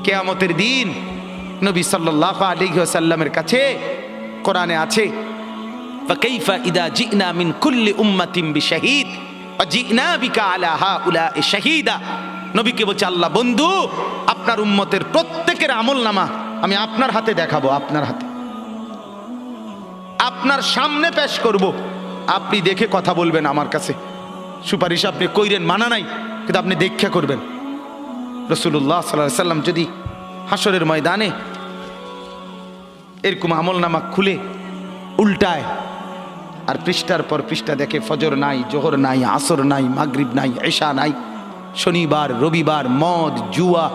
কিয়ামতের দিন নবী সাল্লাল্লাহু আলাইহি ওয়াসাল্লামের কাছে কোরআনে আছে, ফাকাইফা ইদা জিনা মিন কুল্লি উম্মাতিন বিশাহিদ ওয়া জিনা বিকা আলা হাউলা'i শাহীদা। নবীকে বলছে আল্লাহ, বন্ধু আপনার উম্মতের প্রত্যেকের আমলনামা আমি আপনার হাতে দেখাবো, আপনার হাতে, আপনার সামনে পেশ করব, আপনি দেখে কথা বলবেন। আমার কাছে সুপারিশ আপনি কইরেন, মানা নাই, কিন্তু আপনি দেখে করবেন। রাসূলুল্লাহ সাল্লাল্লাহু আলাইহি সাল্লাম যদি হাসরের ময়দানে এরকম আমলনামা খুলে উল্টায় আর পৃষ্ঠার পর পৃষ্ঠা দেখে ফজর নাই, জোহর নাই, আসর নাই, মাগরিব নাই, এশা নাই, শনিবার রবিবার, মদ জুয়া,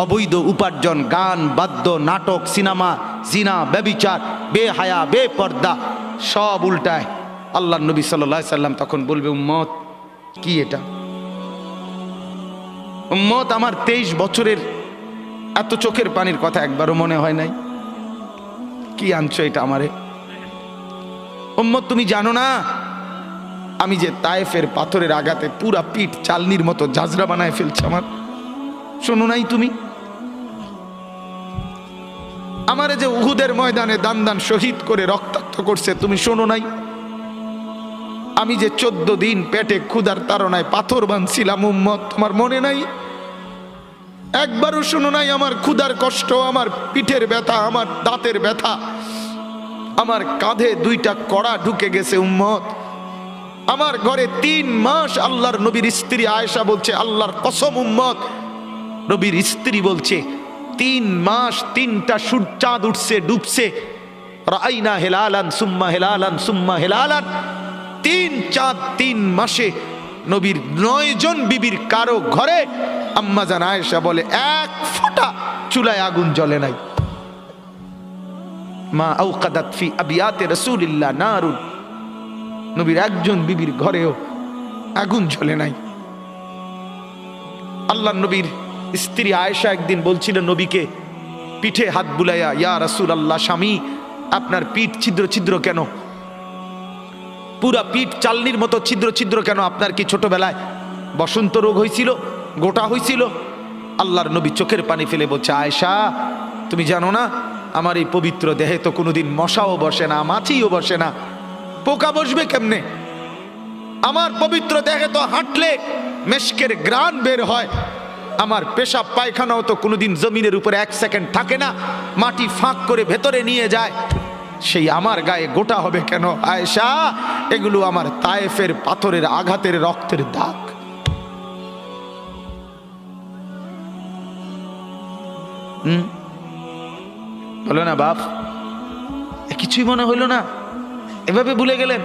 অবৈধ উপার্জন, গান বাদ্য, নাটক, সিনেমা, জিনা, ব্যভিচার, বেহায়া, বেপর্দা সব উল্টায়, আল্লাহর নবী সাল্লাল্লাহু আলাইহি সাল্লাম তখন বলবে, উম্মত কি এটা? উম্মত আমার 23 বছরের এত চোখের পানির কথা একবারও মনে হয় নাই? কি আনছো এটা আমারে? উম্মত তুমি জানো না আমি যে তায়েফের পাথরের আঘাতে পুরা পিঠ চালনির মতো জাজরা বানায় ফেলছে আমার? শোনো নাই তুমি? আমারে যে উহুদের ময়দানে দান দান শহীদ করে রক্তাক্ত করছে, তুমি শোনো নাই? আমি যে 14 দিন পেটে ক্ষুধার তাড়নায় পাথর বাঁধছিলাম, উম্মত তোমার মনে নাই? একবারও শোনো নাই আমার ক্ষুধার কষ্ট, আমার পিঠের ব্যথা, আমার দাঁতের ব্যথা, আমার কাঁধে 2টা কড়া ঢুকে গেছে? উম্মত আমার ঘরে 3 মাস আল্লাহর নবীর স্ত্রী আয়েশা বলছে, আল্লাহর কসম উম্মত, নবীর স্ত্রী বলছে 3 মাস 3টা সূর্যাঁদ উঠছে ডুবছে, রাআইনা হিলালান সুম্মা হিলালান সুম্মা হিলালান, 3 চাঁদ 3 মাসে নবীর 9 জন বিবির কারো ঘরে আম্মা জান আয়েশা বলে 1 ফোঁটা চুলায় আগুন জ্বলে নাই। মা আওকাদাত ফি আবিয়াতে রাসূলিল্লাহ নারুন, নবীর একজন বিবির ঘরেও আগুন জ্বলে নাই। আল্লাহর নবীর স্ত্রী আয়েশা একদিন বলছিলেন নবীকে পিঠে হাত বুলাইয়া, ইয়া রাসূলুল্লাহ, স্বামী আপনার পিঠ ছিদ্র ছিদ্র কেন? পুরা পিঠ চালনির মতো ছিদ্র ছিদ্র কেন? আপনার কি ছোটবেলায় বসন্ত রোগ হয়েছিল, গোটা হয়েছিল? আল্লাহর নবী চোখের পানি ফেলে বলছে, আয়েশা তুমি জানো না আমার এই পবিত্র দেহে তো কোনোদিন মশাও বসে না, মাছিও বসে না, পোকা বসবে কেমনে? আমার পবিত্র দেহে তো হাঁটলে মেশকের গ্রান বের হয়, আমার পেশাব পায়খানাও তো কোনোদিন জমিনের উপরে 1 সেকেন্ড থাকে না, মাটি ফাঁক করে ভেতরে নিয়ে যায়, সেই আমার গায়ে গোটা হবে কেন? আয়েশা এগুলো আমার তায়েফের পাথরের আঘাতের রক্তের দাগ। বলো না বাপ, কিছুই মনে হইল না? এভাবে ভুলে গেলেন,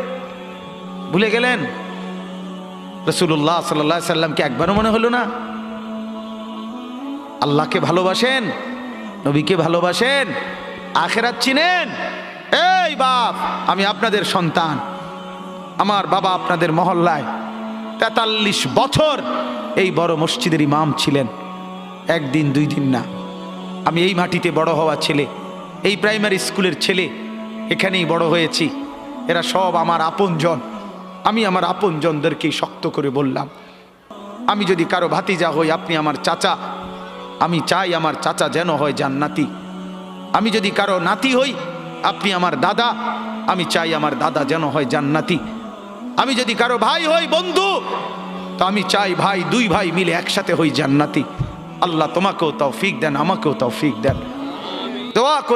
ভুলে গেলেন? রাসূলুল্লাহ সাল্লাল্লাহু আলাইহি সাল্লামকে একবারও মনে হলো না? আল্লাহকে ভালোবাসেন, নবীকে ভালোবাসেন, আখিরাত চিনেন? এই বাপ, আমি আপনাদের সন্তান, আমার বাবা আপনাদের মহল্লায় 43 বছর এই বড় মসজিদের ইমাম ছিলেন, 1 দিন 2 দিন না। আমি এই মাটিতে বড় হওয়া ছেলে, এই প্রাইমারি স্কুলের ছেলে, এখানেই বড় হয়েছি। এরা সব আমার আপনজন। আমি আমার আপনজনদেরকেই শক্ত করে বললাম, আমি যদি কারো ভাতিজা হই, আপনি আমার চাচা, আমি চাই আমার চাচা যেন হয় জান্নাতি। আমি যদি কারো নাতি হই, আপনি আমার দাদা, আমি চাই আমার দাদা যেন হয় জান্নাতি। আমি যদি কারো ভাই হই, বন্ধু, তো আমি চাই ভাই 2 ভাই মিলে একসাথে হই জান্নাতি। আল্লাহ তোমাকেও তৌফিক দেন, আমাকেও তৌফিক দেন। দোয়া করি।